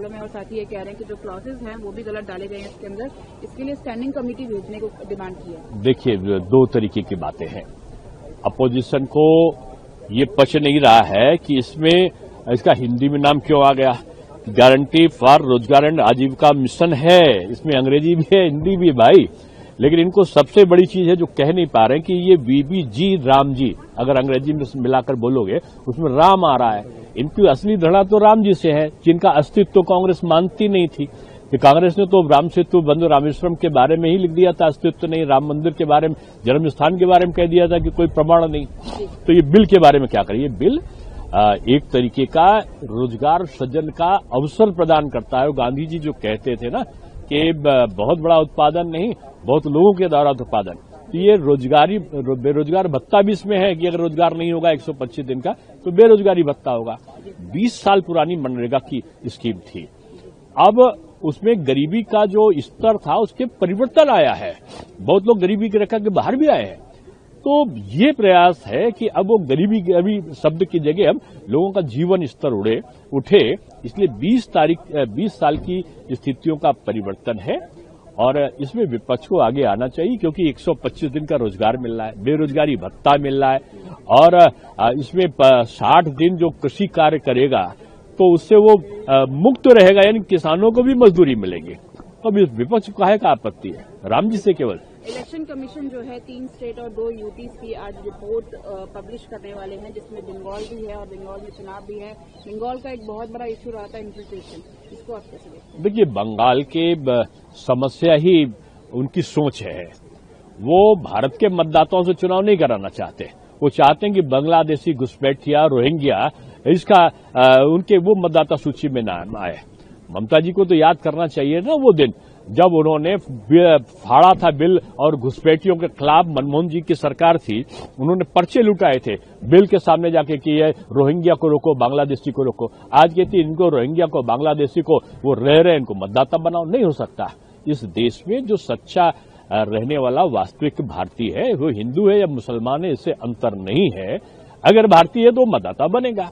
Problem है और साथ ही ये कह रहे हैं कि जो क्लॉजेज हैं वो भी गलत डाले गए हैं इसके अंदर, इसके लिए स्टैंडिंग कमेटी भेजने को डिमांड की है। देखिए, दो तरीके की बातें हैं। अपोजिशन को ये पच नहीं रहा है कि इसमें इसका हिंदी में नाम क्यों आ गया। गारंटी फॉर रोजगार एंड आजीविका मिशन है, इसमें अंग्रेजी भी है, हिंदी भी है भाई। लेकिन इनको सबसे बड़ी चीज है जो कह नहीं पा रहे हैं कि ये बीबीजी राम जी, अगर अंग्रेजी में मिलाकर बोलोगे उसमें राम आ रहा है। इनकी असली धड़ा तो राम जी से है, जिनका अस्तित्व तो कांग्रेस मानती नहीं थी। कि कांग्रेस ने तो राम सेतु बंधु रामेश्वरम के बारे में ही लिख दिया था, अस्तित्व नहीं। राम मंदिर के बारे में, जन्म स्थान के बारे में कह दिया था कि कोई प्रमाण नहीं। तो ये बिल के बारे में क्या करें? ये बिल एक तरीके का रोजगार सृजन का अवसर प्रदान करता है। गांधी जी जो कहते थे ना कि बहुत बड़ा उत्पादन नहीं, बहुत लोगों के द्वारा उत्पादन। तो ये बेरोजगार भत्ता भी इसमें है कि अगर रोजगार नहीं होगा 125 दिन का तो बेरोजगारी भत्ता होगा। 20 साल पुरानी मनरेगा की स्कीम थी। अब उसमें गरीबी का जो स्तर था उसके परिवर्तन आया है। बहुत लोग गरीबी की रेखा के बाहर भी आए हैं। तो ये प्रयास है कि अब वो गरीबी शब्द की जगह अब लोगों का जीवन स्तर उठे। इसलिए 20 साल की स्थितियों का परिवर्तन है और इसमें विपक्ष को आगे आना चाहिए, क्योंकि 125 दिन का रोजगार मिल रहा है, बेरोजगारी भत्ता मिल रहा है और इसमें 60 दिन जो कृषि कार्य करेगा तो उससे वो मुक्त रहेगा, यानी किसानों को भी मजदूरी मिलेगी। तो अब विपक्ष को काहे का आपत्ति है? राम जी से केवल। इलेक्शन कमीशन जो है 3 स्टेट और 2 यूटीज की आज रिपोर्ट पब्लिश करने वाले हैं, जिसमें बंगाल भी है और बंगाल में चुनाव भी है। बंगाल का एक बहुत बड़ा इश्यू रहा था इन्फिल्ट्रेशन, इसको आप कैसे देखते हैं? देखिए, बंगाल के समस्या ही उनकी सोच है। वो भारत के मतदाताओं से चुनाव नहीं कराना चाहते। वो चाहते हैं कि बांग्लादेशी घुसपैठिया, रोहिंग्या इसका उनके वो मतदाता सूची में ना आए। ममता जी को तो याद करना चाहिए ना वो दिन जब उन्होंने फाड़ा था बिल और घुसपैठियों के खिलाफ मनमोहन जी की सरकार थी, उन्होंने पर्चे लुटाए थे बिल के सामने जाके कि ये रोहिंग्या को रोको, बांग्लादेशी को रोको। आज कहती इनको रोहिंग्या को, बांग्लादेशी को वो रह रहे, इनको मतदाता बनाओ। नहीं हो सकता। इस देश में जो सच्चा रहने वाला वास्तविक भारतीय है, वो हिंदू है या मुसलमान है, इससे अंतर नहीं है। अगर भारतीय है तो मतदाता बनेगा।